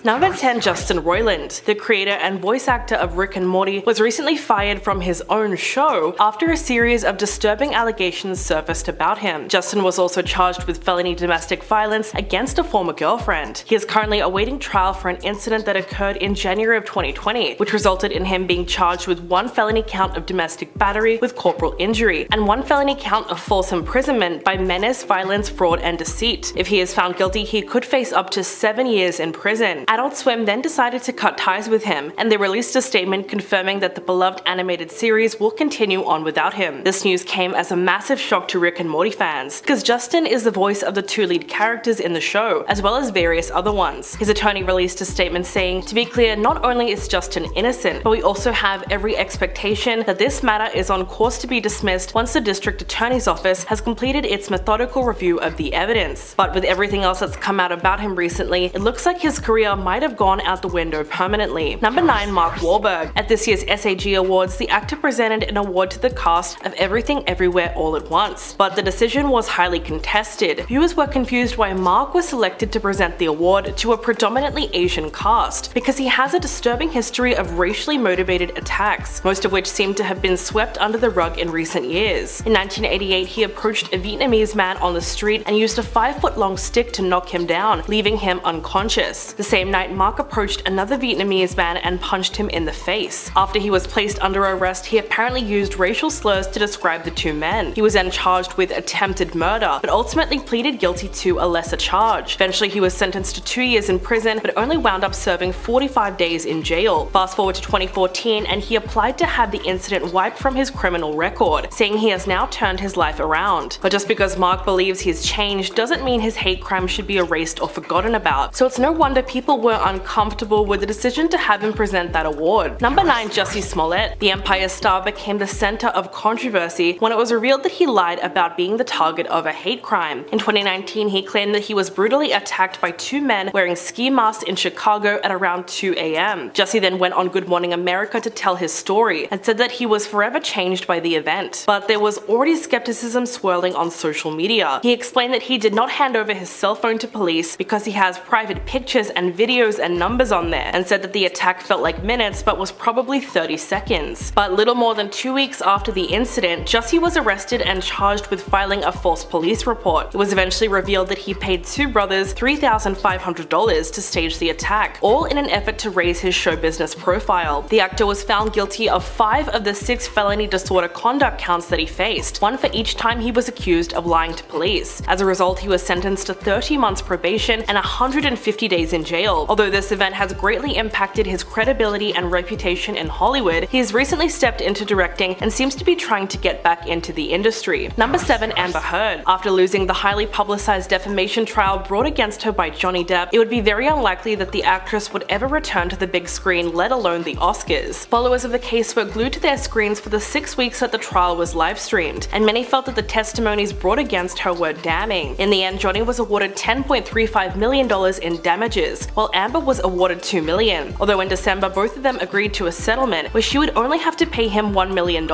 Number 10. Justin Roiland. The creator and voice actor of Rick and Morty was recently fired from his own show after a series of disturbing allegations surfaced about him. Justin was also charged with felony domestic violence against a former girlfriend. He is currently awaiting trial for an incident that occurred in January of 2020, which resulted in him being charged with 1 felony count of domestic battery with corporal injury and 1 felony count of false imprisonment by menace, violence, fraud, and deceit. If he is found guilty, he could face up to 7 years in prison. Adult Swim then decided to cut ties with him, and they released a statement confirming that the beloved animated series will continue on without him. This news came as a massive shock to Rick and Morty fans, because Justin is the voice of the 2 lead characters in the show, as well as various other ones. His attorney released a statement saying, "To be clear, not only is Justin innocent, but we also have every expectation that this matter is on course to be dismissed once the district attorney's office has completed its methodical review of the evidence." But with everything else that's come out about him recently, it looks like his career might have gone out the window permanently. Number 9. Mark Wahlberg. At this year's SAG Awards, the actor presented an award to the cast of Everything Everywhere All at Once, but the decision was highly contested. Viewers were confused why Mark was selected to present the award to a predominantly Asian cast, because he has a disturbing history of racially motivated attacks, most of which seem to have been swept under the rug in recent years. In 1988, he approached a Vietnamese man on the street and used a 5-foot-long stick to knock him down, leaving him unconscious. The same night, Mark approached another Vietnamese man and punched him in the face. After he was placed under arrest, he apparently used racial slurs to describe the 2 men. He was then charged with attempted murder, but ultimately pleaded guilty to a lesser charge. Eventually, he was sentenced to 2 years in prison, but only wound up serving 45 days in jail. Fast forward to 2014, and he applied to have the incident wiped from his criminal record, saying he has now turned his life around. But just because Mark believes he's changed doesn't mean his hate crime should be erased or forgotten about, so it's no wonder people were uncomfortable with the decision to have him present that award. Number 9. Jussie Smollett. The Empire star became the center of controversy when it was revealed that he lied about being the target of a hate crime. In 2019, he claimed that he was brutally attacked by 2 men wearing ski masks in Chicago at around 2 a.m. Jussie then went on Good Morning America to tell his story and said that he was forever changed by the event. But there was already skepticism swirling on social media. He explained that he did not hand over his cell phone to police because he has private pictures and videos and numbers on there, and said that the attack felt like minutes but was probably 30 seconds. But little more than 2 weeks after the incident, Jussie was arrested and charged with filing a false police report. It was eventually revealed that he paid 2 brothers $3,500 to stage the attack, all in an effort to raise his show business profile. The actor was found guilty of 5 of the 6 felony disorder conduct counts that he faced, 1 for each time he was accused of lying to police. As a result, he was sentenced to 30 months probation and 150 days in jail. Although this event has greatly impacted his credibility and reputation in Hollywood, he has recently stepped into directing and seems to be trying to get back into the industry. Number 7. Amber Heard. After losing the highly publicized defamation trial brought against her by Johnny Depp, it would be very unlikely that the actress would ever return to the big screen, let alone the Oscars. Followers of the case were glued to their screens for the 6 weeks that the trial was live streamed, and many felt that the testimonies brought against her were damning. In the end, Johnny was awarded $10.35 million in damages, while Amber was awarded $2 million. Although in December, both of them agreed to a settlement where she would only have to pay him $1 million.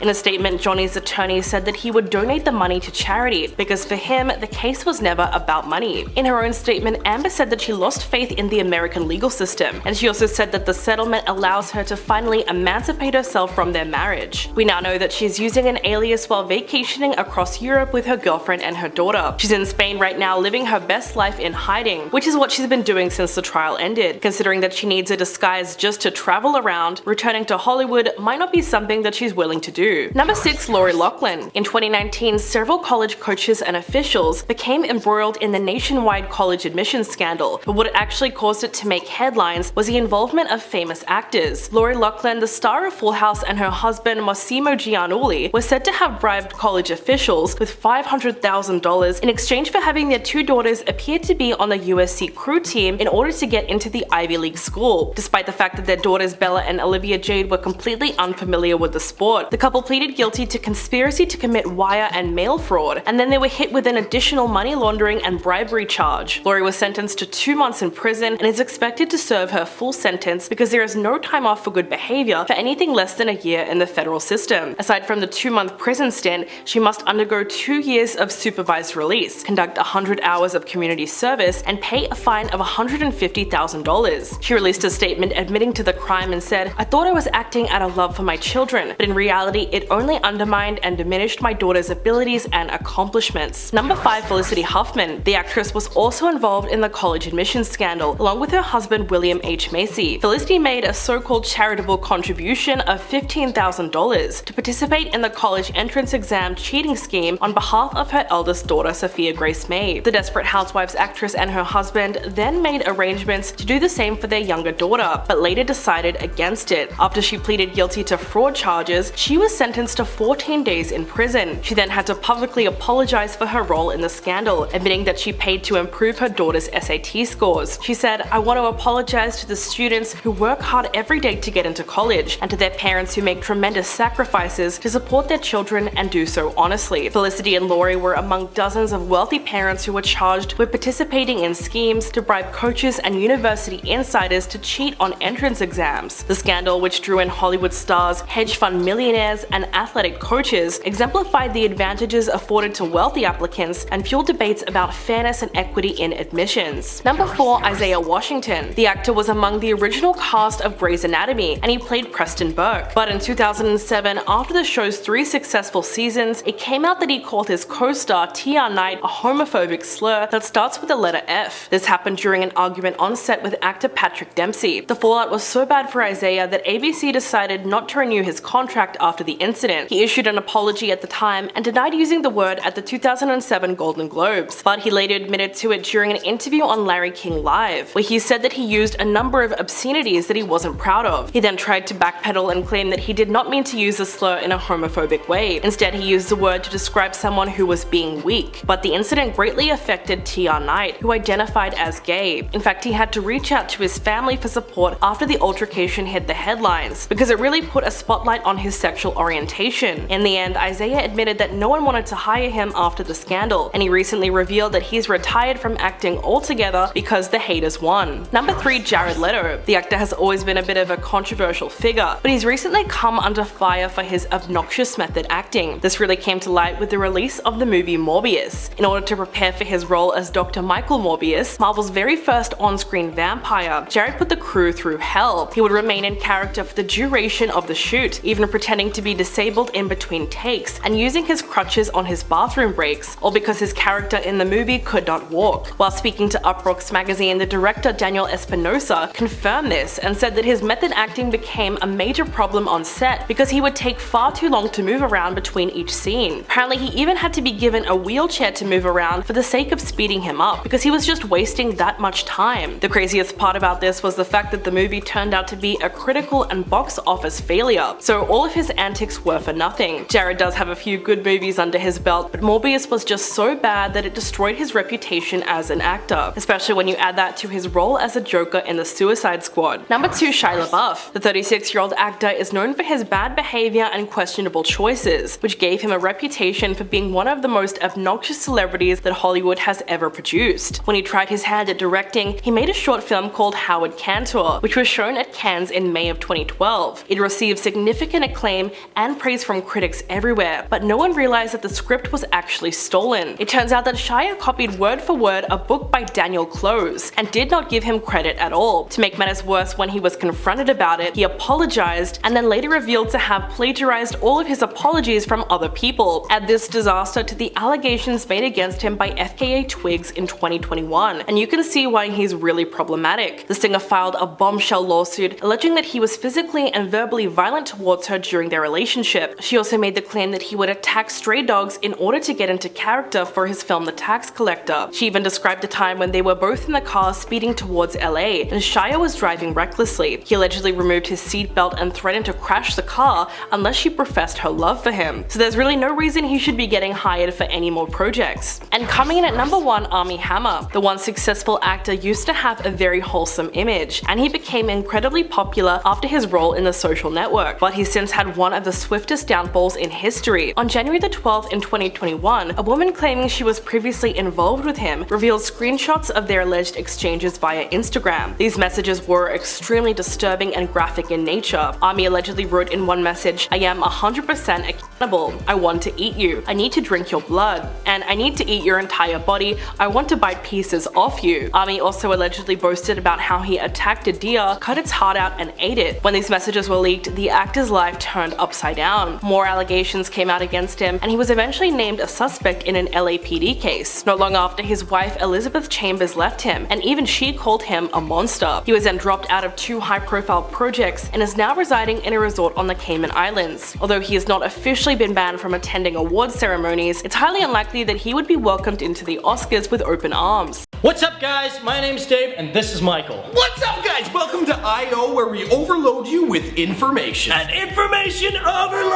In a statement, Johnny's attorney said that he would donate the money to charity because for him, the case was never about money. In her own statement, Amber said that she lost faith in the American legal system, and she also said that the settlement allows her to finally emancipate herself from their marriage. We now know that she's using an alias while vacationing across Europe with her girlfriend and her daughter. She's in Spain right now living her best life in hiding, which is what she's been doing since the trial ended. Considering that she needs a disguise just to travel around, returning to Hollywood might not be something that she's willing to do. Number 6. Loughlin. In 2019, several college coaches and officials became embroiled in the nationwide college admissions scandal, but what actually caused it to make headlines was the involvement of famous actors. Loughlin, the star of Full House, and her husband Massimo Giannulli were said to have bribed college officials with $500,000 in exchange for having their 2 daughters appear to be on the USC crew team in order to get into the Ivy League school, despite the fact that their daughters Bella and Olivia Jade were completely unfamiliar with the sport. The couple pleaded guilty to conspiracy to commit wire and mail fraud, and then they were hit with an additional money laundering and bribery charge. Lori was sentenced to 2 months in prison and is expected to serve her full sentence because there is no time off for good behavior for anything less than a year in the federal system. Aside from the 2-month prison stint, she must undergo 2 years of supervised release, conduct 100 hours of community service, and pay a fine of $150 $250,000. She released a statement admitting to the crime and said, "I thought I was acting out of love for my children, but in reality it only undermined and diminished my daughter's abilities and accomplishments." Number 5. Felicity Huffman. The actress was also involved in the college admissions scandal, along with her husband William H. Macy. Felicity made a so-called charitable contribution of $15,000 to participate in the college entrance exam cheating scheme on behalf of her eldest daughter Sophia Grace May. The Desperate Housewives actress and her husband then made arrangements to do the same for their younger daughter, but later decided against it. After she pleaded guilty to fraud charges, she was sentenced to 14 days in prison. She then had to publicly apologize for her role in the scandal, admitting that she paid to improve her daughter's SAT scores. She said, "I want to apologize to the students who work hard every day to get into college, and to their parents who make tremendous sacrifices to support their children and do so honestly." Felicity and Lori were among dozens of wealthy parents who were charged with participating in schemes to bribe coaches and university insiders to cheat on entrance exams. The scandal, which drew in Hollywood stars, hedge fund millionaires, and athletic coaches, exemplified the advantages afforded to wealthy applicants and fueled debates about fairness and equity in admissions. Number 4. Isaiah Washington. The actor was among the original cast of Grey's Anatomy, and he played Preston Burke. But in 2007, after the show's 3 successful seasons, it came out that he called his co-star Tia Knight a homophobic slur that starts with the letter F. This happened during an argument on set with actor Patrick Dempsey. The fallout was so bad for Isaiah that ABC decided not to renew his contract after the incident. He issued an apology at the time and denied using the word at the 2007 Golden Globes, but he later admitted to it during an interview on Larry King Live, where he said that he used a number of obscenities that he wasn't proud of. He then tried to backpedal and claim that he did not mean to use the slur in a homophobic way. Instead, he used the word to describe someone who was being weak. But the incident greatly affected Tia Knight, who identified as gay. In fact, he had to reach out to his family for support after the altercation hit the headlines, because it really put a spotlight on his sexual orientation. In the end, Isaiah admitted that no one wanted to hire him after the scandal, and he recently revealed that he's retired from acting altogether because the haters won. Number 3. Jared Leto. The actor has always been a bit of a controversial figure, but he's recently come under fire for his obnoxious method acting. This really came to light with the release of the movie Morbius. In order to prepare for his role as Dr. Michael Morbius, Marvel's very first on-screen vampire, Jared put the crew through hell. He would remain in character for the duration of the shoot, even pretending to be disabled in between takes and using his crutches on his bathroom breaks, all because his character in the movie could not walk. While speaking to Uproxx magazine, the director Daniel Espinosa confirmed this and said that his method acting became a major problem on set because he would take far too long to move around between each scene. Apparently, he even had to be given a wheelchair to move around for the sake of speeding him up, because he was just wasting that much time. The craziest part about this was the fact that the movie turned out to be a critical and box office failure, so all of his antics were for nothing. Jared does have a few good movies under his belt, but Morbius was just so bad that it destroyed his reputation as an actor, especially when you add that to his role as a Joker in the Suicide Squad. Number 2. Shia LaBeouf. The 36-year-old actor is known for his bad behavior and questionable choices, which gave him a reputation for being one of the most obnoxious celebrities that Hollywood has ever produced. When he tried his hand at directing, he made a short film called Howard Cantor, which was shown at Cannes in May of 2012. It received significant acclaim and praise from critics everywhere, but no one realized that the script was actually stolen. It turns out that Shia copied word for word a book by Daniel Close and did not give him credit at all. To make matters worse, when he was confronted about it, he apologized and then later revealed to have plagiarized all of his apologies from other people. Add this disaster to the allegations made against him by FKA Twigs in 2021, and you can see why he's really problematic. The singer filed a bombshell lawsuit alleging that he was physically and verbally violent towards her during their relationship. She also made the claim that he would attack stray dogs in order to get into character for his film The Tax Collector. She even described the time when they were both in the car speeding towards LA, and Shia was driving recklessly. He allegedly removed his seatbelt and threatened to crash the car unless she professed her love for him. So there's really no reason he should be getting hired for any more projects. And coming in at number 1, Armie Hammer. The once successful actor used to have a very wholesome image, and he became incredibly popular after his role in The Social Network, but he's since had one of the swiftest downfalls in history. On January the 12th in 2021, a woman claiming she was previously involved with him revealed screenshots of their alleged exchanges via Instagram. These messages were extremely disturbing and graphic in nature. Armie allegedly wrote in one message, "I am 100% a cannibal. I want to eat you. I need to drink your blood. And I need to eat your entire body. I want to bite pieces off you." Armie also also allegedly boasted about how he attacked a deer, cut its heart out, and ate it. When these messages were leaked, the actor's life turned upside down. More allegations came out against him, and he was eventually named a suspect in an LAPD case. Not long after, his wife Elizabeth Chambers left him, and even she called him a monster. He was then dropped out of 2 high-profile projects and is now residing in a resort on the Cayman Islands. Although he has not officially been banned from attending award ceremonies, it's highly unlikely that he would be welcomed into the Oscars with open arms. What's up, guys? My name's Dave, and this is Michael. What's up, guys? Welcome to I.O., where we overload you with information. And information overload!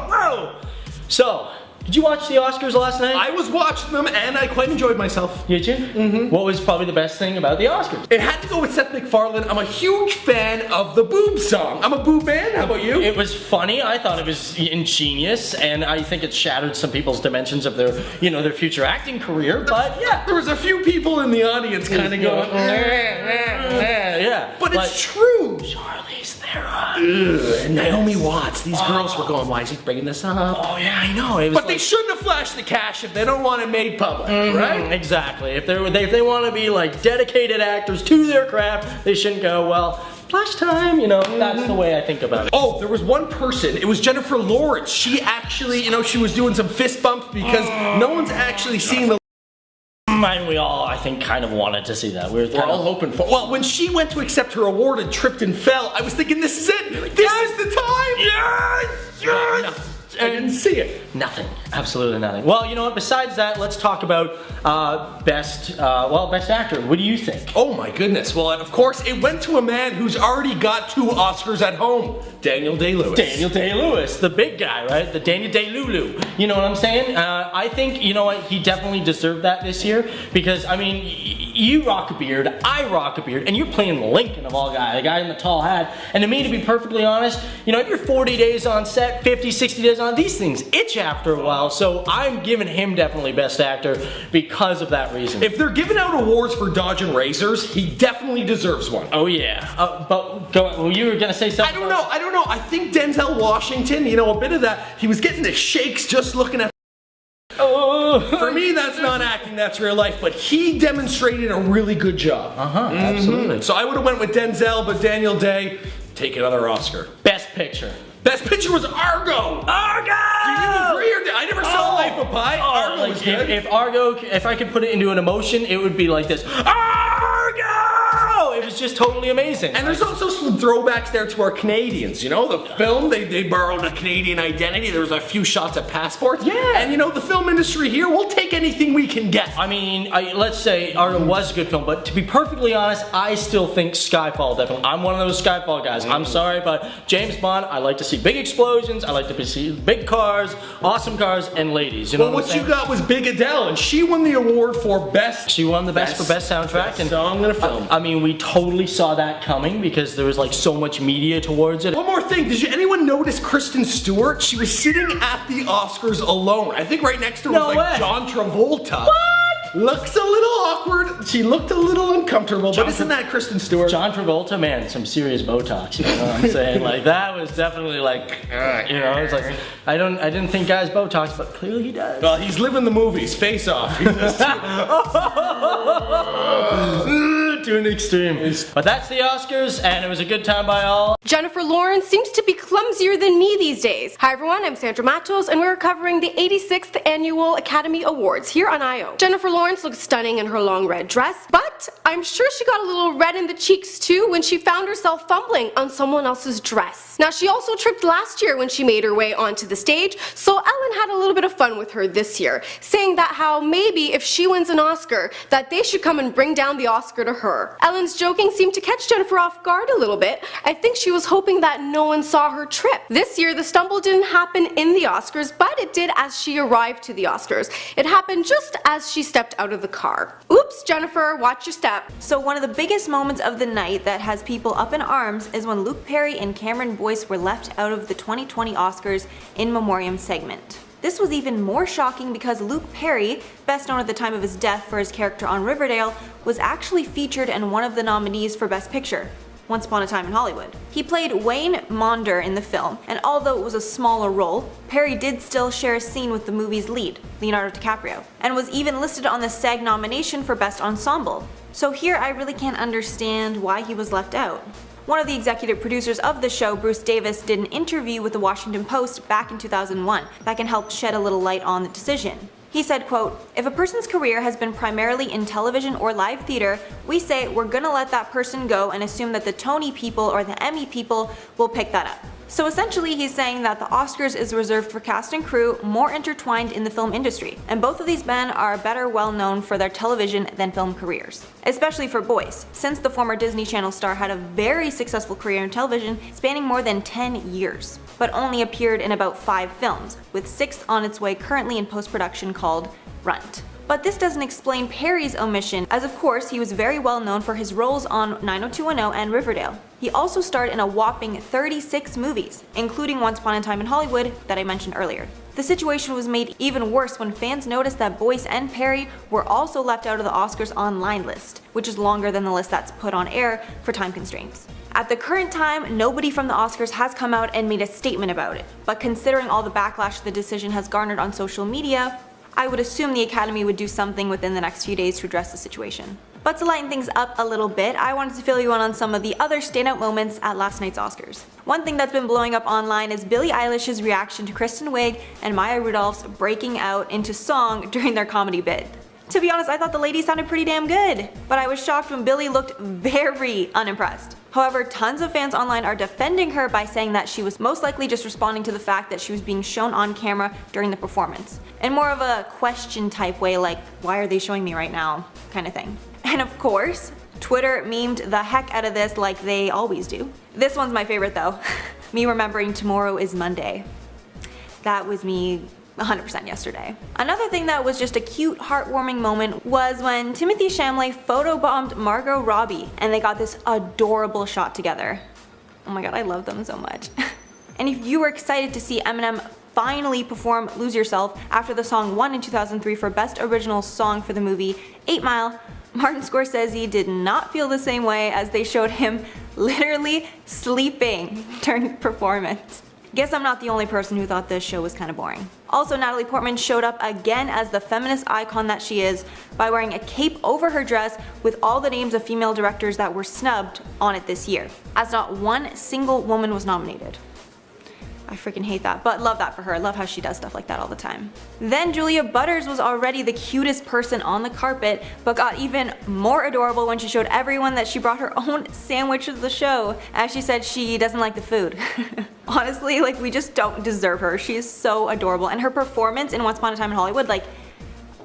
Whoa! So, did you watch the Oscars last night? I was watching them, and I quite enjoyed myself. Did you? Mm-hmm. What was probably the best thing about the Oscars? It had to go with Seth MacFarlane. I'm a huge fan of the boob song. I'm a boob man. How about you? It was funny. I thought it was ingenious, and I think it shattered some people's dimensions of their, their future acting career. But yeah, there was a few people in the audience kind of going, yeah. But it's true. Charlize Theron. And Naomi Watts. These girls were going, why is he bringing this up? Oh yeah, I know. It was but they shouldn't have flashed the cash if they don't want it made public, right? Exactly. If they want to be like dedicated actors to their craft, they shouldn't go, well, flash time, that's the way I think about it. Oh, there was one person, it was Jennifer Lawrence. She actually, she was doing some fist bumps because no one's actually seen the And we all, I think, kind of wanted to see that. We're all hoping for. Well, when she went to accept her award and tripped and fell, I was thinking, this is it. This is the time. Yes! Yes! I didn't see it. Nothing. Absolutely nothing. Well, you know what? Besides that, let's talk about best actor. What do you think? Oh my goodness. Well, and of course, it went to a man who's already got 2 Oscars at home. Daniel Day-Lewis. Daniel Day-Lewis, the big guy, right? The Daniel Day-Lulu. You know what I'm saying? I think, you know what? He definitely deserved that this year because, I mean, you rock a beard, I rock a beard, and you're playing Lincoln of all guys, the guy in the tall hat. And to me, to be perfectly honest, if you're 40 days on set, 50, 60 days on, these things itch after a while. So I'm giving him definitely Best Actor because of that reason. If they're giving out awards for dodging razors, he definitely deserves one. Oh yeah. But you were gonna say something? I don't know. I think Denzel Washington, a bit of that. He was getting the shakes just looking at. For me, that's not acting, that's real life, but he demonstrated a really good job. Absolutely. So I would have went with Denzel, but Daniel Day, take another Oscar. Best Picture. Best Picture was Argo! Argo! Do you agree or I never saw Life of Pi. Argo was good. If I could put it into an emotion, it would be like this. Argo! It was just totally amazing. And there's also some throwbacks there to our Canadians. The film, they borrowed a Canadian identity. There was a few shots of passports. Yeah. And the film industry here, we'll take anything we can get. I mean, let's say Argo was a good film, but to be perfectly honest, I still think Skyfall definitely. I'm one of those Skyfall guys. I'm sorry, but James Bond, I like to see big explosions, I like to see big cars, awesome cars, and ladies. Well, what you got was Big Adele, and she won the award for best. She won the best for best soundtrack and song in a film. I mean, we totally saw that coming because there was like so much media towards it. One more thing, did anyone notice Kristen Stewart? She was sitting at the Oscars alone. I think right next to her was like John Travolta. What? Looks a little awkward. She looked a little uncomfortable, but isn't that Kristen Stewart? John Travolta, man, some serious Botox, you know what I'm saying? Like, that was definitely like, it's like, I didn't think guys Botox, but clearly he does. Well, he's living the movies, Face Off. To an extreme. But that's the Oscars, and it was a good time by all. Jennifer Lawrence seems to be clumsier than me these days. Hi everyone, I'm Sandra Matos, and we're covering the 86th Annual Academy Awards here on I.O. Jennifer Lawrence looks stunning in her long red dress, but I'm sure she got a little red in the cheeks too when she found herself fumbling on someone else's dress. Now, she also tripped last year when she made her way onto the stage, so Ellen had a little bit of fun with her this year, saying that how maybe if she wins an Oscar, that they should come and bring down the Oscar to her. Ellen's joking seemed to catch Jennifer off guard a little bit. I think she was hoping that no one saw her trip. This year, the stumble didn't happen in the Oscars, but it did as she arrived to the Oscars. It happened just as she stepped out of the car. Oops, Jennifer, watch your step. So one of the biggest moments of the night that has people up in arms is when Luke Perry and Cameron Boyce were left out of the 2020 Oscars in memoriam segment. This was even more shocking because Luke Perry, best known at the time of his death for his character on Riverdale, was actually featured and one of the nominees for Best Picture. Once Upon a Time in Hollywood. He played Wayne Maunder in the film, and although it was a smaller role, Perry did still share a scene with the movie's lead, Leonardo DiCaprio, and was even listed on the SAG nomination for Best Ensemble. So here I really can't understand why he was left out. One of the executive producers of the show, Bruce Davis, did an interview with the Washington Post back in 2001 that can help shed a little light on the decision. He said, quote, "If a person's career has been primarily in television or live theater, we say we're gonna let that person go and assume that the Tony people or the Emmy people will pick that up." So essentially he's saying that the Oscars is reserved for cast and crew more intertwined in the film industry, and both of these men are better well known for their television than film careers. Especially for Boyce, since the former Disney Channel star had a very successful career in television spanning more than 10 years, but only appeared in about 5 films, with 6th on its way currently in post-production called Runt. But this doesn't explain Perry's omission, as of course he was very well known for his roles on 90210 and Riverdale. He also starred in a whopping 36 movies, including Once Upon a Time in Hollywood that I mentioned earlier. The situation was made even worse when fans noticed that Boyce and Perry were also left out of the Oscars online list, which is longer than the list that's put on air for time constraints. At the current time, nobody from the Oscars has come out and made a statement about it, but considering all the backlash the decision has garnered on social media, I would assume the Academy would do something within the next few days to address the situation. But to lighten things up a little bit, I wanted to fill you in on some of the other standout moments at last night's Oscars. One thing that's been blowing up online is Billie Eilish's reaction to Kristen Wiig and Maya Rudolph's breaking out into song during their comedy bit. To be honest, I thought the lady sounded pretty damn good, but I was shocked when Billie looked very unimpressed. However, tons of fans online are defending her by saying that she was most likely just responding to the fact that she was being shown on camera during the performance, in more of a question type way, like, why are they showing me right now, kind of thing. And of course, Twitter memed the heck out of this like they always do. This one's my favorite though. Me remembering tomorrow is Monday. That was me 100% yesterday. Another thing that was just a cute, heartwarming moment was when Timothée Chalamet photobombed Margot Robbie and they got this adorable shot together. Oh my god, I love them so much. And if you were excited to see Eminem finally perform Lose Yourself after the song won in 2003 for Best Original Song for the movie 8 Mile, Martin Scorsese did not feel the same way as they showed him literally sleeping during the performance. Guess I'm not the only person who thought this show was kind of boring. Also, Natalie Portman showed up again as the feminist icon that she is by wearing a cape over her dress with all the names of female directors that were snubbed on it this year, as not one single woman was nominated. I freaking hate that, but love that for her. I love how she does stuff like that all the time. Then Julia Butters was already the cutest person on the carpet, but got even more adorable when she showed everyone that she brought her own sandwich to the show, as she said she doesn't like the food. Honestly, like, we just don't deserve her. She is so adorable, and her performance in Once Upon a Time in Hollywood, like,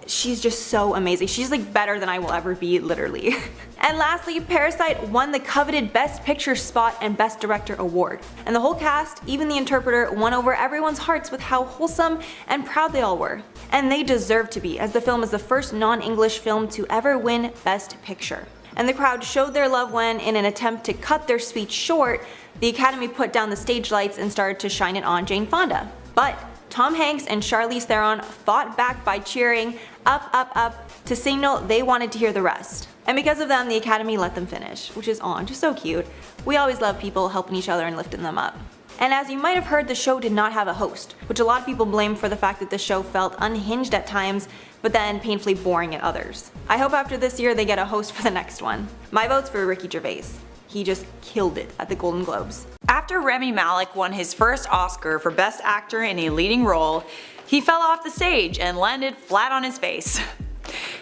she's just so amazing. She's like better than I will ever be, literally. And lastly, Parasite won the coveted Best Picture spot and Best Director award. And the whole cast, even the interpreter, won over everyone's hearts with how wholesome and proud they all were. And they deserve to be, as the film is the first non-English film to ever win Best Picture. And the crowd showed their love when, in an attempt to cut their speech short, the Academy put down the stage lights and started to shine it on Jane Fonda. But Tom Hanks and Charlize Theron fought back by cheering up, up, up to signal they wanted to hear the rest. And because of them, the Academy let them finish, which is just so cute. We always love people helping each other and lifting them up. And as you might have heard, the show did not have a host, which a lot of people blame for the fact that the show felt unhinged at times, but then painfully boring at others. I hope after this year they get a host for the next one. My vote's for Ricky Gervais. He just killed it at the Golden Globes. After Rami Malek won his first Oscar for Best Actor in a Leading Role, he fell off the stage and landed flat on his face.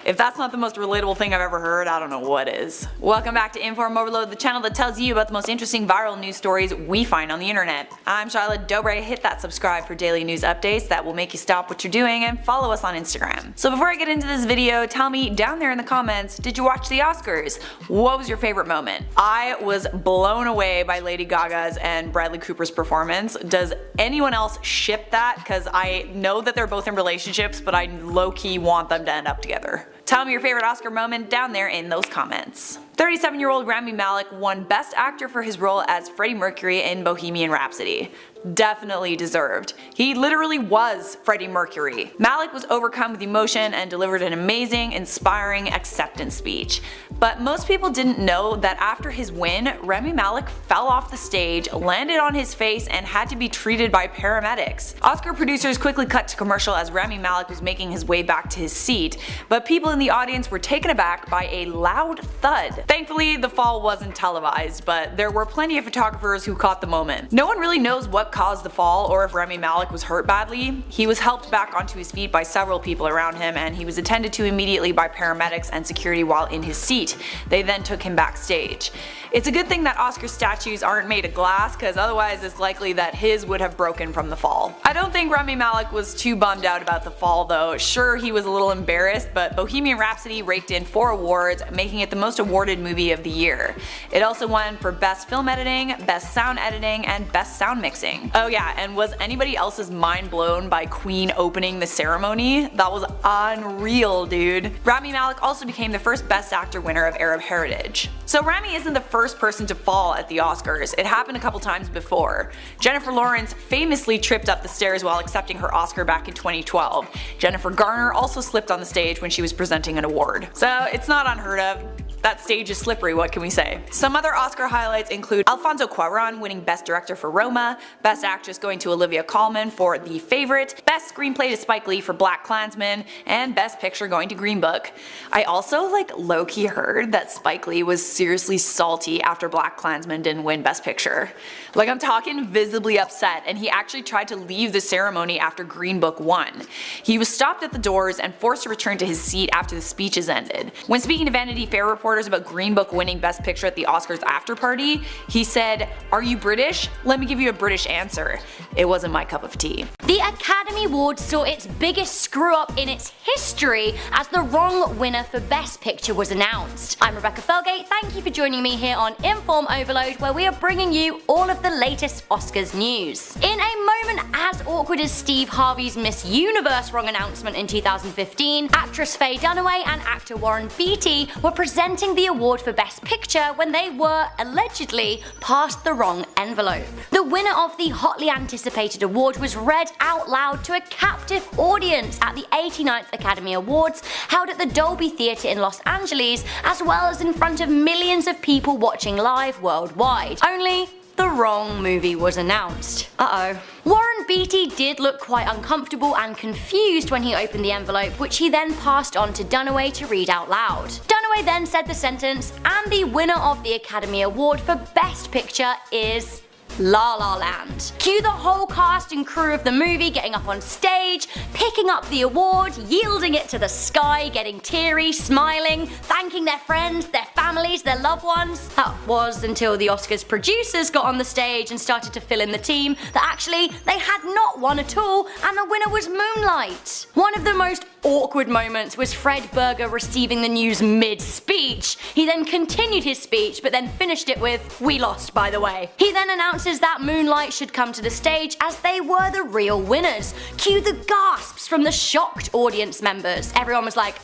If that's not the most relatable thing I've ever heard, I don't know what is. Welcome back to InformOverload, the channel that tells you about the most interesting viral news stories we find on the internet. I'm Charlotte Dobre. Hit that subscribe for daily news updates that will make you stop what you're doing and follow us on Instagram. So before I get into this video, tell me down there in the comments, did you watch the Oscars? What was your favorite moment? I was blown away by Lady Gaga's and Bradley Cooper's performance. Does anyone else ship that? Because I know that they're both in relationships, but I low-key want them to end up together. Tell me your favorite Oscar moment down there in those comments. 37-year-old Rami Malek won Best Actor for his role as Freddie Mercury in Bohemian Rhapsody. Definitely deserved. He literally was Freddie Mercury. Malek was overcome with emotion and delivered an amazing, inspiring acceptance speech. But most people didn't know that after his win, Rami Malek fell off the stage, landed on his face, and had to be treated by paramedics. Oscar producers quickly cut to commercial as Rami Malek was making his way back to his seat, but people in the audience were taken aback by a loud thud. Thankfully, the fall wasn't televised, but there were plenty of photographers who caught the moment. No one really knows what caused the fall or if Rami Malek was hurt badly. He was helped back onto his feet by several people around him, and he was attended to immediately by paramedics and security while in his seat. They then took him backstage. It's a good thing that Oscar statues aren't made of glass, because otherwise it's likely that his would have broken from the fall. I don't think Rami Malek was too bummed out about the fall though. Sure, he was a little embarrassed, but Bohemian Rhapsody raked in 4 awards, making it the most awarded movie of the year. It also won for Best Film Editing, Best Sound Editing, and Best Sound Mixing. Oh yeah, and was anybody else's mind blown by Queen opening the ceremony? That was unreal, dude. Rami Malek also became the first Best Actor winner of Arab Heritage. So Rami isn't the first person to fall at the Oscars. It happened a couple times before. Jennifer Lawrence famously tripped up the stairs while accepting her Oscar back in 2012. Jennifer Garner also slipped on the stage when she was presenting an award. So it's not unheard of. That stage is slippery, what can we say? Some other Oscar highlights include Alfonso Cuarón winning Best Director for Roma, Best Actress going to Olivia Colman for The Favorite, Best Screenplay to Spike Lee for BlacKkKlansman, and Best Picture going to Green Book. I also low-key heard that Spike Lee was seriously salty after BlacKkKlansman didn't win Best Picture. I'm talking visibly upset, and he actually tried to leave the ceremony after Green Book won. He was stopped at the doors and forced to return to his seat after the speeches ended. When speaking to Vanity Fair reporters about Green Book winning Best Picture at the Oscars after party, he said, "Are you British? Let me give you a British answer. It wasn't my cup of tea." The Academy Awards saw its biggest screw up in its history as the wrong winner for Best Picture was announced. I'm Rebecca Felgate, thank you for joining me here on InformOverload, where we are bringing you all of the latest Oscars news. In a moment as awkward as Steve Harvey's Miss Universe wrong announcement in 2015, actress Faye Dunaway and actor Warren Beatty were presenting the award for Best Picture when they were, allegedly, passed the wrong envelope. The winner of the hotly anticipated award was read out loud to a captive audience at the 89th Academy Awards held at the Dolby Theatre in Los Angeles, as well as in front of millions of people watching live worldwide. Only the wrong movie was announced. Warren Beatty did look quite uncomfortable and confused when he opened the envelope, which he then passed on to Dunaway to read out loud. Dunaway then said the sentence, and the winner of the Academy Award for Best Picture is La La Land. Cue the whole cast and crew of the movie getting up on stage, picking up the award, yielding it to the sky, getting teary, smiling, thanking their friends, their families, their loved ones. That was until the Oscars producers got on the stage and started to fill in the team that actually they had not won at all, and the winner was Moonlight. One of the most awkward moments was Fred Berger receiving the news mid-speech. He then continued his speech but then finished it with, "We lost, by the way." He then announces that Moonlight should come to the stage as they were the real winners. Cue the gasps from the shocked audience members. Everyone was like,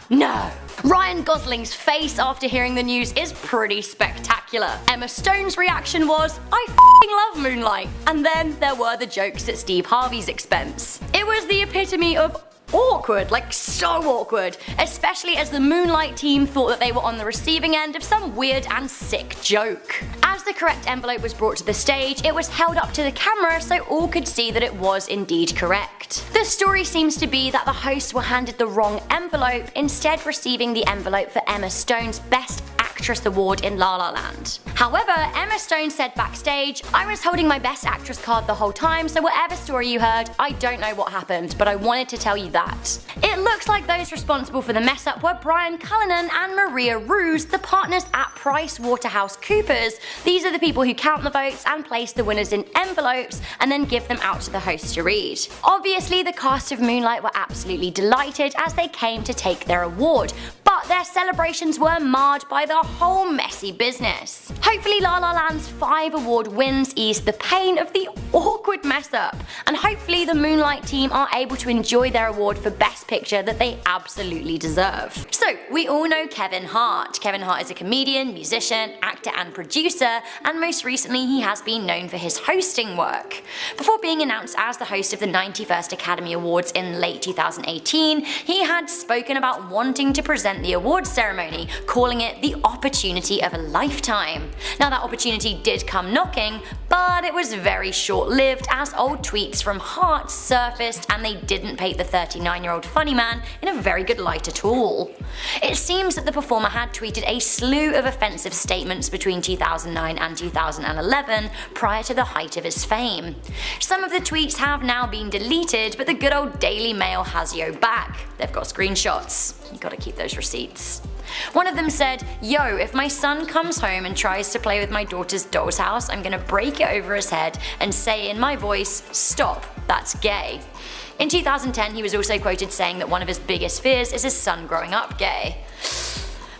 "No." Ryan Gosling's face after hearing the news is pretty spectacular. Emma Stone's reaction was, "I f***ing love Moonlight." And then there were the jokes at Steve Harvey's expense. It was the epitome of awkward, so awkward, especially as the Moonlight team thought that they were on the receiving end of some weird and sick joke. As the correct envelope was brought to the stage, it was held up to the camera so all could see that it was indeed correct. The story seems to be that the hosts were handed the wrong envelope, instead receiving the envelope for Emma Stone's Best Actress Award in La La Land. However, Emma Stone said backstage, "I was holding my Best Actress card the whole time, so whatever story you heard, I don't know what happened, but I wanted to tell you that." It looks like those responsible for the mess up were Brian Cullinan and Maria Ruse, the partners at PricewaterhouseCoopers. These are the people who count the votes and place the winners in envelopes and then give them out to the hosts to read. Obviously, the cast of Moonlight were absolutely delighted as they came to take their award, but their celebrations were marred by the whole messy business. Hopefully La La Land's 5 award wins ease the pain of the awkward mess up, and hopefully the Moonlight team are able to enjoy their award for Best Picture that they absolutely deserve. So, we all know Kevin Hart. Kevin Hart is a comedian, musician, actor and producer, and most recently he has been known for his hosting work. Before being announced as the host of the 91st Academy Awards in late 2018, he had spoken about wanting to present the awards ceremony, calling it the opportunity of a lifetime. Now that opportunity did come knocking, but it was very short-lived as old tweets from Hart surfaced and they didn't paint the 39-year-old funny man in a very good light at all. It seems that the performer had tweeted a slew of offensive statements between 2009 and 2011 prior to the height of his fame. Some of the tweets have now been deleted, but the good old Daily Mail has yo back. They've got screenshots. You gotta keep those receipts. One of them said, "Yo, if my son comes home and tries to play with my daughter's doll's house, I'm gonna break it over his head and say in my voice, stop, that's gay." In 2010, he was also quoted saying that one of his biggest fears is his son growing up gay.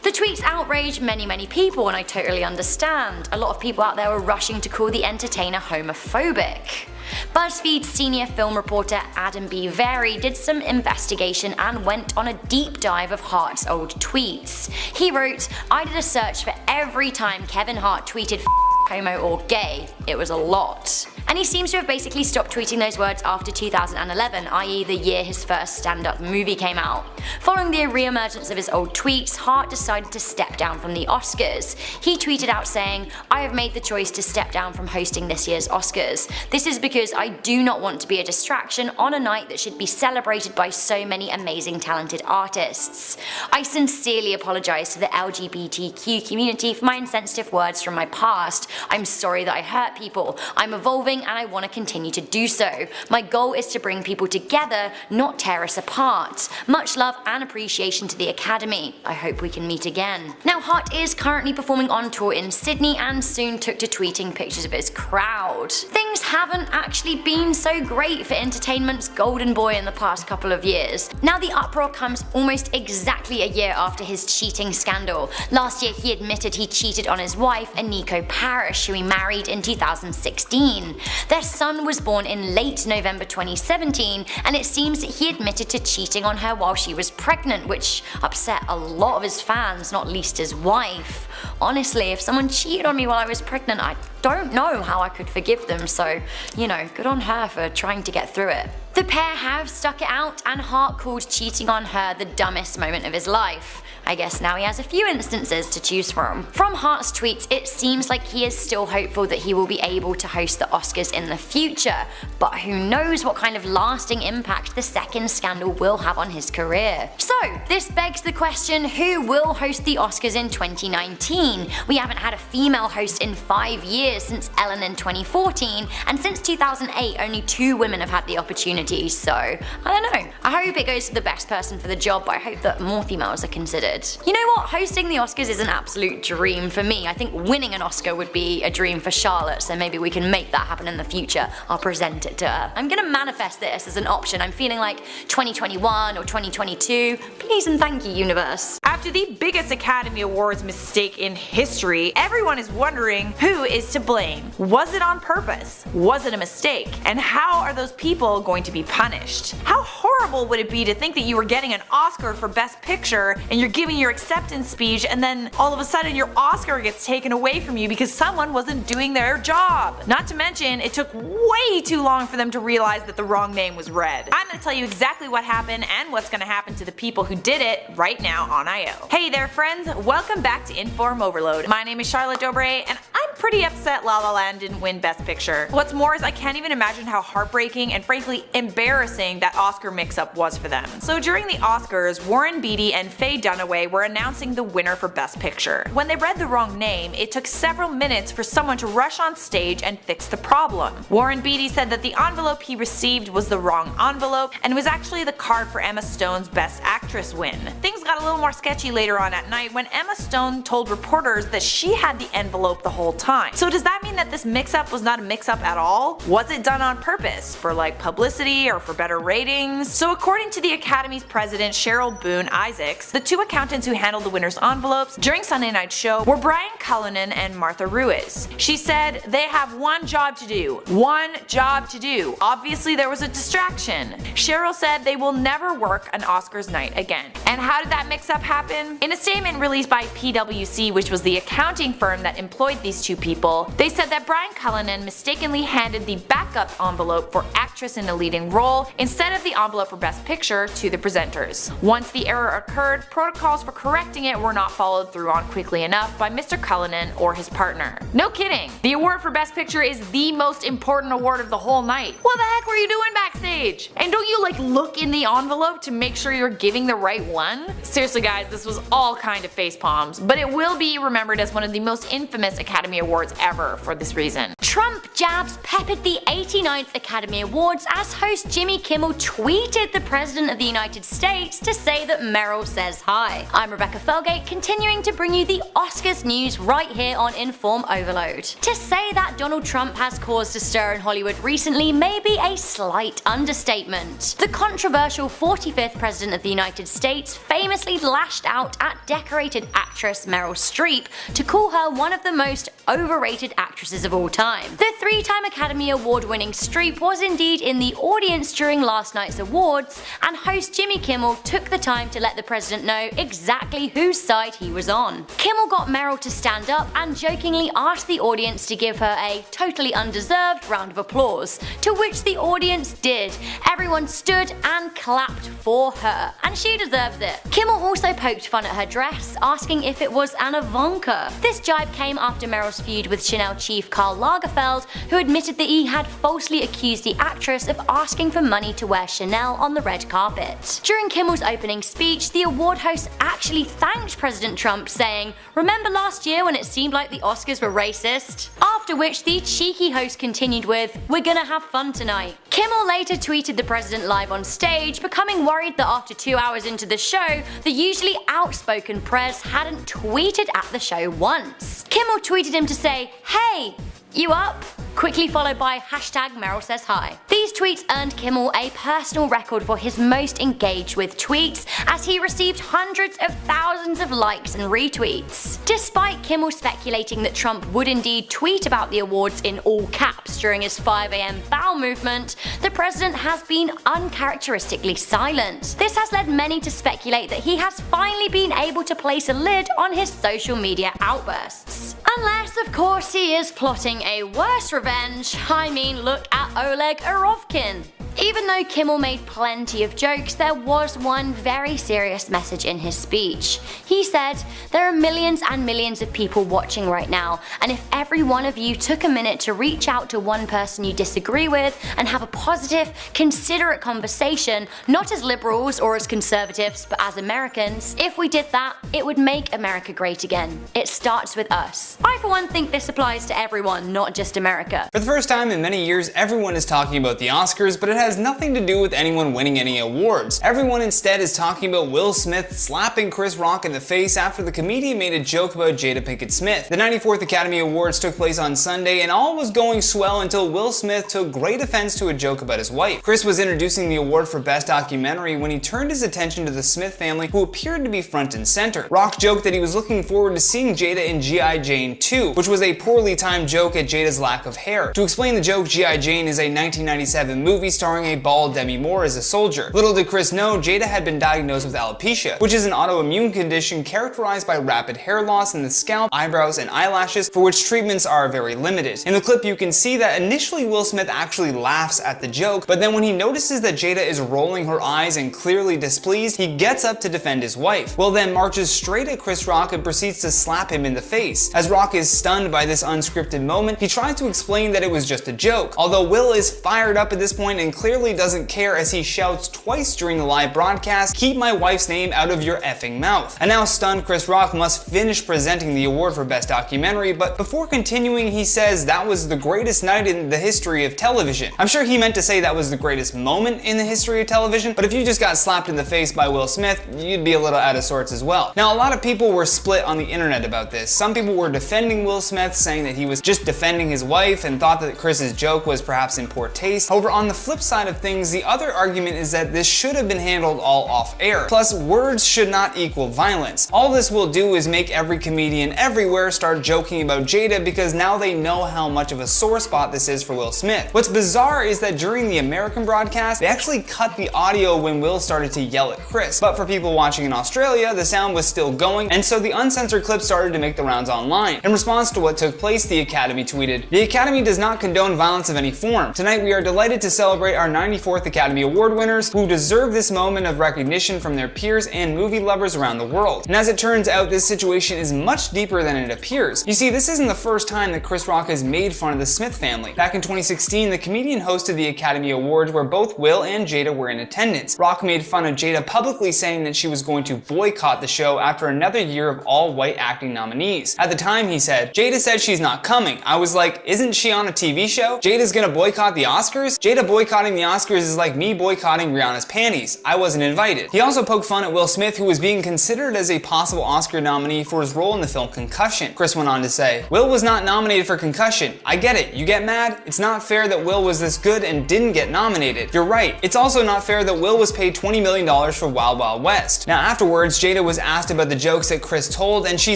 The tweets outraged many people, and I totally understand. A lot of people out there were rushing to call the entertainer homophobic. BuzzFeed's senior film reporter Adam B. Vary did some investigation and went on a deep dive of Hart's old tweets. He wrote, "I did a search for every time Kevin Hart tweeted homo or gay. It was a lot." And he seems to have basically stopped tweeting those words after 2011, i.e. the year his first stand-up movie came out. Following the re-emergence of his old tweets, Hart decided to step down from the Oscars. He tweeted out saying, "I have made the choice to step down from hosting this year's Oscars. This is because I do not want to be a distraction on a night that should be celebrated by so many amazing talented artists. I sincerely apologize to the LGBTQ community for my insensitive words from my past. I'm sorry that I hurt people. I'm evolving and I want to continue to do so. My goal is to bring people together, not tear us apart. Much love and appreciation to the Academy. I hope we can meet again." Now Hart is currently performing on tour in Sydney and soon took to tweeting pictures of his crowd. Things haven't actually been so great for entertainment's golden boy in the past couple of years. Now the uproar comes almost exactly a year after his cheating scandal. Last year he admitted he cheated on his wife, Aniko Parrish, who he married in 2016. Their son was born in late November 2017, and it seems that he admitted to cheating on her while she was pregnant, which upset a lot of his fans, not least his wife. Honestly, if someone cheated on me while I was pregnant, I don't know how I could forgive them, so, you know, good on her for trying to get through it. The pair have stuck it out, and Hart called cheating on her the dumbest moment of his life. I guess now he has a few instances to choose from. From Hart's tweets, it seems like he is still hopeful that he will be able to host the Oscars in the future, but who knows what kind of lasting impact the second scandal will have on his career. So, this begs the question, who will host the Oscars in 2019? We haven't had a female host in 5 years since Ellen in 2014, and since 2008 only 2 women have had the opportunity, so I don't know. I hope it goes to the best person for the job, but I hope that more females are considered. You know what, hosting the Oscars is an absolute dream for me. I think winning an Oscar would be a dream for Charlotte, so maybe we can make that happen in the future. I'll present it to her. I'm gonna manifest this as an option. I'm feeling like 2021 or 2022. Please and thank you, universe. After the biggest Academy Awards mistake in history, everyone is wondering who is to blame. Was it on purpose? Was it a mistake? And how are those people going to be punished? How horrible would it be to think that you were getting an Oscar for Best Picture and you're giving your acceptance speech and then all of a sudden your Oscar gets taken away from you because someone wasn't doing their job? Not to mention, it took way too long for them to realize that the wrong name was read. I'm gonna tell you exactly what happened and what's gonna happen to the people who did it right now on IO. Hey there friends, welcome back to InformOverload. My name is Charlotte Dobre and I'm pretty upset La La Land didn't win Best Picture. What's more is I can't even imagine how heartbreaking and frankly embarrassing that Oscar mix-up was for them. So during the Oscars, Warren Beatty and Faye Dunaway were announcing the winner for Best Picture. When they read the wrong name, it took several minutes for someone to rush on stage and fix the problem. Warren Beatty said that the envelope he received was the wrong envelope and was actually the card for Emma Stone's Best Actress win. Things got a little more sketchy later on at night when Emma Stone told reporters that she had the envelope the whole time. time. So does that mean that this mix-up was not a mix-up at all? Was it done on purpose? For like publicity or for better ratings? So according to the Academy's president Cheryl Boone Isaacs, the two accountants who handled the winners' envelopes during Sunday night's show were Brian Cullinan and Martha Ruiz. She said they have one job to do. One job to do. Obviously there was a distraction. Cheryl said they will never work an Oscars night again. And how did that mix-up happen? In a statement released by PwC, which was the accounting firm that employed these two people, they said that Brian Cullinan mistakenly handed the backup envelope for actress in a leading role instead of the envelope for Best Picture to the presenters. Once the error occurred, protocols for correcting it were not followed through on quickly enough by Mr. Cullinan or his partner. No kidding! The award for Best Picture is the most important award of the whole night. What the heck were you doing backstage? And don't you like look in the envelope to make sure you're giving the right one? Seriously guys, this was all kind of face palms, but it will be remembered as one of the most infamous Academy Awards ever for this reason. Trump jabs peppered the 89th Academy Awards as host Jimmy Kimmel tweeted the President of the United States to say that Meryl says hi. I'm Rebecca Felgate, continuing to bring you the Oscars news right here on Inform Overload. To say that Donald Trump has caused a stir in Hollywood recently may be a slight understatement. The controversial 45th President of the United States famously lashed out at decorated actress Meryl Streep to call her one of the most overrated actresses of all time. The three-time Academy Award-winning Streep was indeed in the audience during last night's awards, and host Jimmy Kimmel took the time to let the president know exactly whose side he was on. Kimmel got Meryl to stand up and jokingly asked the audience to give her a totally undeserved round of applause, to which the audience did. Everyone stood and clapped for her, and she deserves it. Kimmel also poked fun at her dress, asking if it was an Ivanka. This jibe came after Meryl's feud with Chanel chief Karl Lagerfeld, who admitted that he had falsely accused the actress of asking for money to wear Chanel on the red carpet. During Kimmel's opening speech, the award host actually thanked President Trump, saying, "Remember last year when it seemed like the Oscars were racist?" After which the cheeky host continued with, "We're gonna have fun tonight." Kimmel later tweeted the president live on stage, becoming worried that after 2 hours into the show, the usually outspoken Prez hadn't tweeted at the show once. Kimmel tweeted him to say, "Hey, you up?" quickly followed by hashtag Meryl says hi. These tweets earned Kimmel a personal record for his most engaged with tweets, as he received hundreds of thousands of likes and retweets. Despite Kimmel speculating that Trump would indeed tweet about the awards in all caps during his 5 AM bowel movement, the president has been uncharacteristically silent. This has led many to speculate that he has finally been able to place a lid on his social media outbursts. Unless, of course, he is plotting a worse revenge. I mean, look at Oleg Arovkin. Even though Kimmel made plenty of jokes, there was one very serious message in his speech. He said, "There are millions and millions of people watching right now, and if every one of you took a minute to reach out to one person you disagree with and have a positive, considerate conversation, not as liberals or as conservatives, but as Americans, if we did that, it would make America great again. It starts with us." I for one think this applies to everyone, not just America. For the first time in many years, everyone is talking about the Oscars, but it has nothing to do with anyone winning any awards. Everyone instead is talking about Will Smith slapping Chris Rock in the face after the comedian made a joke about Jada Pinkett Smith. The 94th Academy Awards took place on Sunday, and all was going swell until Will Smith took great offense to a joke about his wife. Chris was introducing the award for Best Documentary when he turned his attention to the Smith family, who appeared to be front and center. Rock joked that he was looking forward to seeing Jada in G.I. Jane 2, which was a poorly timed joke at Jada's lack of hair. To explain the joke, G.I. Jane is a 1997 movie starring a bald Demi Moore as a soldier. Little did Chris know, Jada had been diagnosed with alopecia, which is an autoimmune condition characterized by rapid hair loss in the scalp, eyebrows, and eyelashes, for which treatments are very limited. In the clip, you can see that initially Will Smith actually laughs at the joke, but then when he notices that Jada is rolling her eyes and clearly displeased, he gets up to defend his wife. Will then marches straight at Chris Rock and proceeds to slap him in the face. As Rock is stunned by this unscripted moment, he tries to explain that it was just a joke. Although Will is fired up at this point and clearly doesn't care as he shouts twice during the live broadcast, "Keep my wife's name out of your effing mouth." A now stunned Chris Rock must finish presenting the award for Best Documentary, but before continuing he says that was the greatest night in the history of television. I'm sure he meant to say that was the greatest moment in the history of television, but if you just got slapped in the face by Will Smith, you'd be a little out of sorts as well. Now, a lot of people were split on the internet about this. Some people were defending Will Smith, saying that he was just defending his wife and thought that Chris's joke was perhaps in poor taste. However, on the flip side of things, the other argument is that this should have been handled all off air. Plus, words should not equal violence. All this will do is make every comedian everywhere start joking about Jada because now they know how much of a sore spot this is for Will Smith. What's bizarre is that during the American broadcast, they actually cut the audio when Will started to yell at Chris. But for people watching in Australia, the sound was still going, and so the uncensored clip started to make the rounds online. In response to what took place, the Academy tweeted, "The Academy does not condone violence of any form. Tonight we are delighted to celebrate our 94th Academy Award winners who deserve this moment of recognition from their peers and movie lovers around the world." And as it turns out, this situation is much deeper than it appears. You see, this isn't the first time that Chris Rock has made fun of the Smith family. Back in 2016, the comedian hosted the Academy Awards where both Will and Jada were in attendance. Rock made fun of Jada publicly, saying that she was going to boycott the show after another year of all-white acting nominees. At the time, he said, "Jada said she's not coming. I was like, isn't she on a TV show? Jada's gonna boycott the Oscars? Jada boycotting the Oscars is like me boycotting Rihanna's panties. I wasn't invited." He also poked fun at Will Smith, who was being considered as a possible Oscar nominee for his role in the film Concussion. Chris went on to say, "Will was not nominated for Concussion. I get it. You get mad? It's not fair that Will was this good and didn't get nominated. You're right. It's also not fair that Will was paid $20 million for Wild Wild West." Now afterwards, Jada was asked about the jokes that Chris told, and she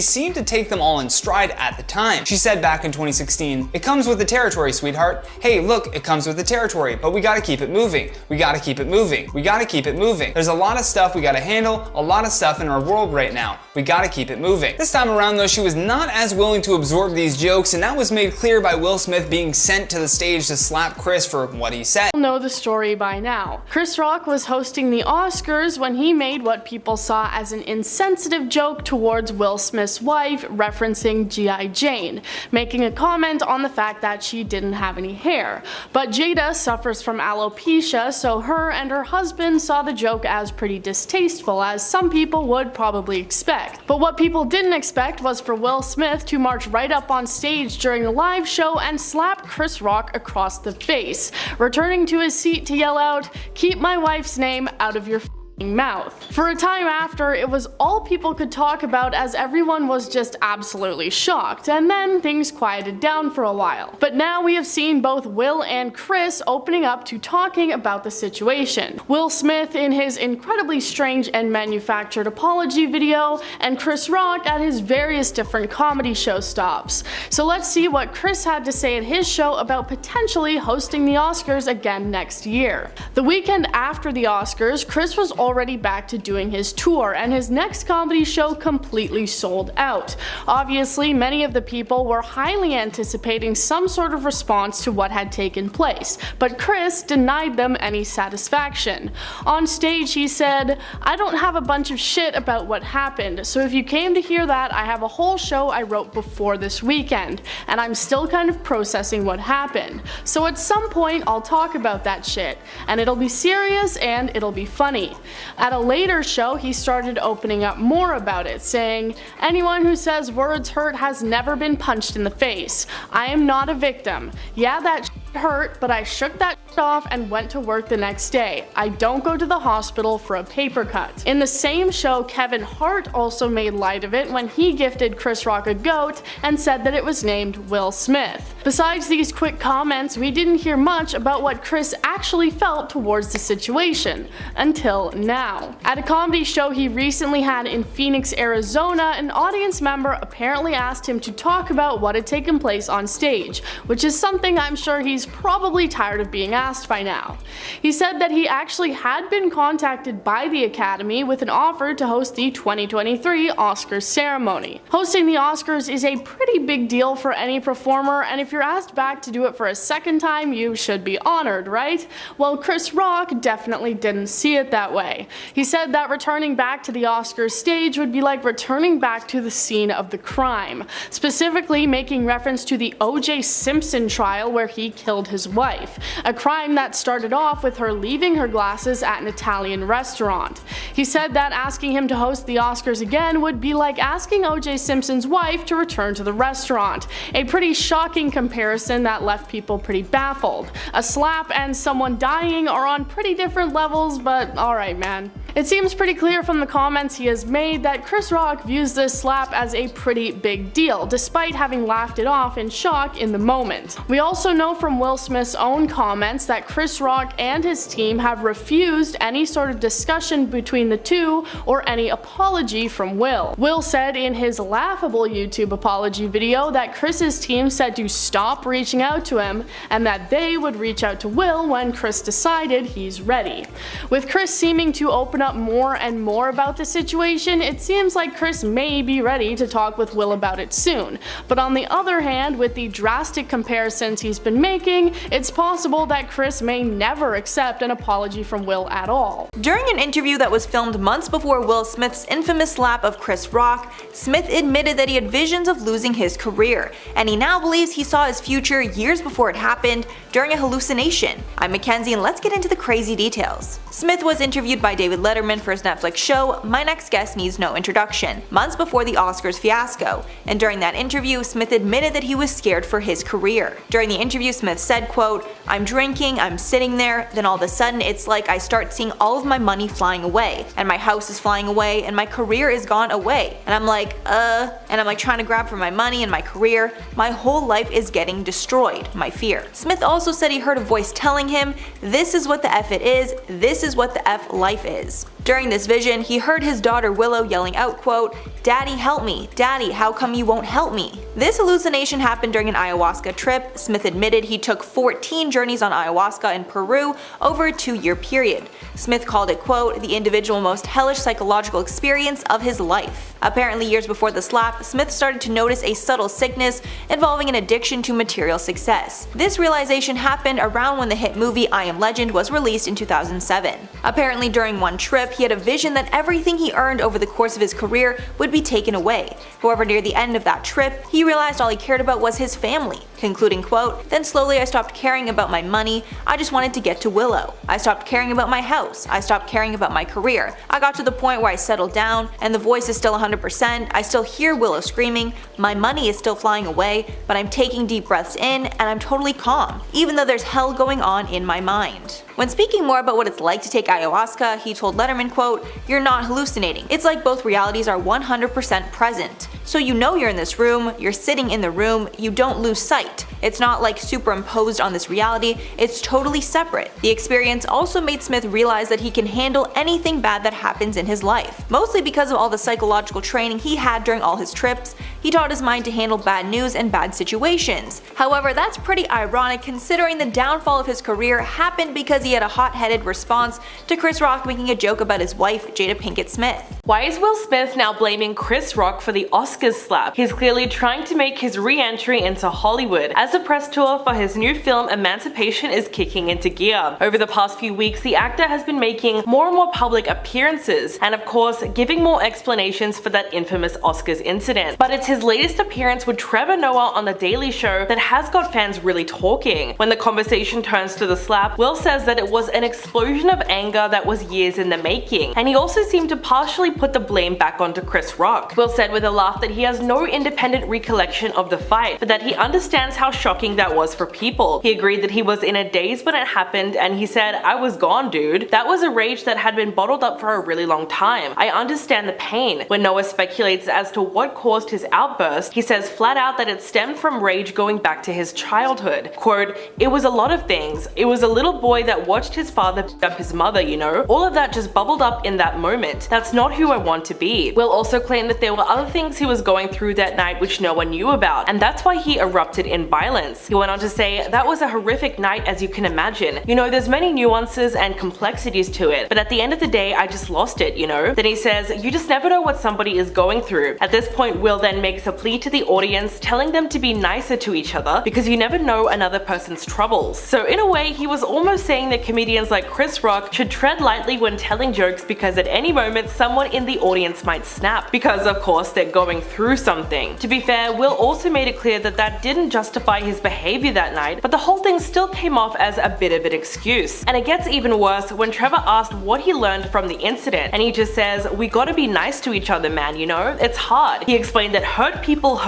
seemed to take them all in stride at the time. She said back in 2016, "It comes with the territory, sweetheart. Hey, look, it comes with the territory, but we gotta keep it moving. We gotta keep it moving. We gotta keep it moving. There's a lot of stuff we gotta handle, a lot of stuff in our world right now. We gotta keep it moving." This time around though, she was not as willing to absorb these jokes, and that was made clear by Will Smith being sent to the stage to slap Chris for what he said. You know the story by now. Chris Rock was hosting the Oscars when he made what people saw as an insensitive joke towards Will Smith's wife, referencing G.I. Jane, making a comment on the fact that she didn't have any hair. But Jada suffers from alopecia, so her and her husband saw the joke as pretty distasteful, as some people would probably expect. But what people didn't expect was for Will Smith to march right up on stage during the live show and slap Chris Rock across the face, returning to his seat to yell out, "Keep my wife's name out of your mouth." For a time after, it was all people could talk about as everyone was just absolutely shocked, and then things quieted down for a while. But now we have seen both Will and Chris opening up to talking about the situation. Will Smith in his incredibly strange and manufactured apology video, and Chris Rock at his various different comedy show stops. So let's see what Chris had to say at his show about potentially hosting the Oscars again next year. The weekend after the Oscars, Chris was already back to doing his tour, and his next comedy show completely sold out. Obviously, many of the people were highly anticipating some sort of response to what had taken place, but Chris denied them any satisfaction. On stage, he said, "I don't have a bunch of shit about what happened, so if you came to hear that, I have a whole show I wrote before this weekend, and I'm still kind of processing what happened. So at some point, I'll talk about that shit, and it'll be serious and it'll be funny." At a later show, he started opening up more about it, saying, "Anyone who says words hurt has never been punched in the face. I am not a victim. Yeah, that shit hurt, but I shook that shit off and went to work the next day. I don't go to the hospital for a paper cut." In the same show, Kevin Hart also made light of it when he gifted Chris Rock a goat and said that it was named Will Smith. Besides these quick comments, we didn't hear much about what Chris actually felt towards the situation, until now. At a comedy show he recently had in Phoenix, Arizona, an audience member apparently asked him to talk about what had taken place on stage, which is something I'm sure he's probably tired of being asked by now. He said that he actually had been contacted by the Academy with an offer to host the 2023 Oscars ceremony. Hosting the Oscars is a pretty big deal for any performer, and if you're asked back to do it for a second time, you should be honored, right? Well, Chris Rock definitely didn't see it that way. He said that returning back to the Oscars stage would be like returning back to the scene of the crime, specifically making reference to the O.J. Simpson trial where he killed killed his wife, a crime that started off with her leaving her glasses at an Italian restaurant. He said that asking him to host the Oscars again would be like asking O.J. Simpson's wife to return to the restaurant, a pretty shocking comparison that left people pretty baffled. A slap and someone dying are on pretty different levels, but alright man. It seems pretty clear from the comments he has made that Chris Rock views this slap as a pretty big deal, despite having laughed it off in shock in the moment. We also know from Will Smith's own comments that Chris Rock and his team have refused any sort of discussion between the two or any apology from Will. Will said in his laughable YouTube apology video that Chris's team said to stop reaching out to him and that they would reach out to Will when Chris decided he's ready. With Chris seeming to open up more and more about the situation, it seems like Chris may be ready to talk with Will about it soon. But on the other hand, with the drastic comparisons he's been making, it's possible that Chris may never accept an apology from Will at all. During an interview that was filmed months before Will Smith's infamous slap of Chris Rock, Smith admitted that he had visions of losing his career, and he now believes he saw his future years before it happened during a hallucination. I'm Mackenzie and let's get into the crazy details. Smith was interviewed by David Letterman for his Netflix show My Next Guest Needs No Introduction, months before the Oscars fiasco, and during that interview, Smith admitted that he was scared for his career. During the interview, Smith said, quote, "I'm drinking, I'm sitting there, then all of a sudden it's like I start seeing all of my money flying away, and my house is flying away, and my career is gone away, and I'm like, and I'm like trying to grab for my money and my career, my whole life is getting destroyed, my fear." Smith also said he heard a voice telling him, "This is what the F it is, this is what the F life is." During this vision, he heard his daughter Willow yelling out, quote, "Daddy, help me. Daddy, how come you won't help me?" This hallucination happened during an ayahuasca trip. Smith admitted he took 14 journeys on ayahuasca in Peru over a 2-year period. Smith called it, quote, "the individual most hellish psychological experience of his life." Apparently years before the slap, Smith started to notice a subtle sickness involving an addiction to material success. This realization happened around when the hit movie I Am Legend was released in 2007. Apparently during one trip, he had a vision that everything he earned over the course of his career would be taken away. However, near the end of that trip, he realized all he cared about was his family, concluding, quote, "Then slowly I stopped caring about my money, I just wanted to get to Willow. I stopped caring about my house, I stopped caring about my career. I got to the point where I settled down, and the voice is still 100%, I still hear Willow screaming, my money is still flying away, but I'm taking deep breaths in, and I'm totally calm, even though there's hell going on in my mind." When speaking more about what it's like to take ayahuasca, he told Letterman, quote, "You're not hallucinating. It's like both realities are 100% present. So you know you're in this room, you're sitting in the room, you don't lose sight. It's not like superimposed on this reality, it's totally separate." The experience also made Smith realize that he can handle anything bad that happens in his life. Mostly because of all the psychological training he had during all his trips, he taught his mind to handle bad news and bad situations. However, that's pretty ironic considering the downfall of his career happened because he had a hot-headed response to Chris Rock making a joke about his wife, Jada Pinkett Smith. Why is Will Smith now blaming Chris Rock for the Oscars slap? He's clearly trying to make his re-entry into Hollywood, as the press tour for his new film Emancipation is kicking into gear. Over the past few weeks, the actor has been making more and more public appearances, and of course, giving more explanations for that infamous Oscars incident. But it's his latest appearance with Trevor Noah on The Daily Show that has got fans really talking. When the conversation turns to the slap, Will says that it was an explosion of anger that was years in the making, and he also seemed to partially put the blame back onto Chris Rock. Will said with a laugh that he has no independent recollection of the fight, but that he understands how shocking that was for people. He agreed that he was in a daze when it happened, and he said, "I was gone, dude. That was a rage that had been bottled up for a really long time. I understand the pain." When Noah speculates as to what caused his outburst, he says flat out that it stemmed from rage going back to his childhood. Quote, "It was a lot of things. It was a little boy that watched his father beat up his mother, you know? All of that just bubbled up in that moment. That's not who I want to be." Will also claimed that there were other things he was going through that night which no one knew about, and that's why he erupted in violence. He went on to say, "That was a horrific night as you can imagine. You know, there's many nuances and complexities to it, but at the end of the day I just lost it, you know?" Then he says, "You just never know what somebody is going through." At this point, Will then makes a plea to the audience, telling them to be nicer to each other because you never know another person's troubles. So in a way, he was almost saying that comedians like Chris Rock should tread lightly when telling jokes because at any moment someone in the audience might snap, because of course they're going through something. To be fair, Will also made it clear that that didn't justify his behavior that night, but the whole thing still came off as a bit of an excuse. And it gets even worse when Trevor asked what he learned from the incident, and he just says, "We gotta be nice to each other, man, you know? It's hard." He explained that hurt people,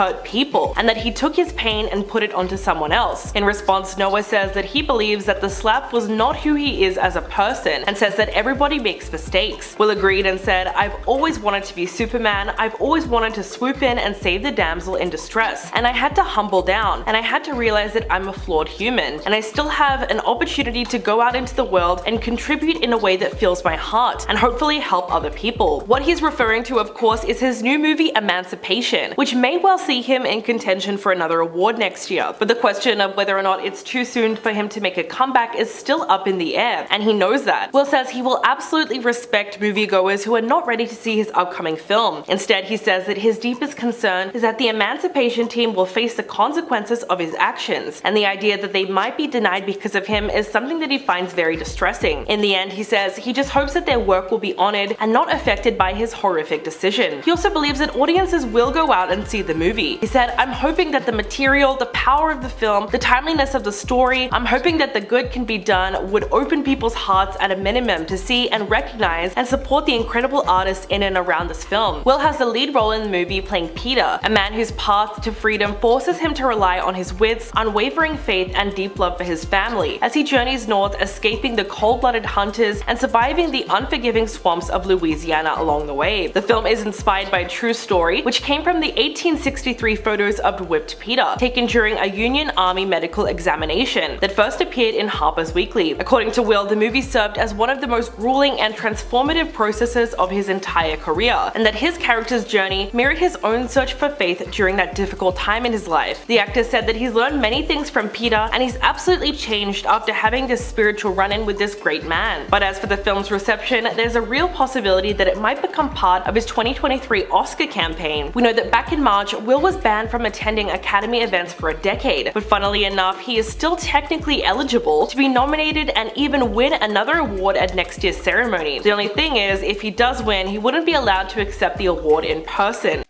and that he took his pain and put it onto someone else. In response, Noah says that he believes that the slap was not who he is as a person, and says that everybody makes mistakes. Will agreed and said, "I've always wanted to be Superman, I've always wanted to swoop in and save the damsel in distress, and I had to humble down, and I had to realize that I'm a flawed human, and I still have an opportunity to go out into the world and contribute in a way that fills my heart, and hopefully help other people." What he's referring to, of course, is his new movie Emancipation, which may well see him in contention for another award next year, but the question of whether or not it's too soon for him to make a comeback is still up in the air, and he knows that. Will says he will absolutely respect moviegoers who are not ready to see his upcoming film. Instead, he says that his deepest concern is that the Emancipation team will face the consequences of his actions, and the idea that they might be denied because of him is something that he finds very distressing. In the end, he says he just hopes that their work will be honored and not affected by his horrific decision. He also believes that audiences will go out and see the movie. He said, "I'm hoping that the material, the power of the film, the timeliness of the story, I'm hoping that the good can be done would open people's hearts at a minimum to see and recognize and support the incredible artists in and around this film." Will has the lead role in the movie playing Peter, a man whose path to freedom forces him to rely on his wits, unwavering faith, and deep love for his family as he journeys north, escaping the cold-blooded hunters and surviving the unforgiving swamps of Louisiana along the way. The film is inspired by a true story, which came from the 1863 photos of whipped Peter, taken during a Union Army medical examination that first appeared in Harper's Weekly. According to Will, the movie served as one of the most grueling and transformative processes of his entire career, and that his character's journey mirrored his own search for faith during that difficult time in his life. The actor said that he's learned many things from Peter, and he's absolutely changed after having this spiritual run-in with this great man. But as for the film's reception, there's a real possibility that it might become part of his 2023 Oscar campaign. We know that back in March, Will was banned from attending Academy events for a decade, but funnily enough, he is still technically eligible to be nominated and even win another award at next year's ceremony. The only thing is, if he does win, he wouldn't be allowed to accept the award in person.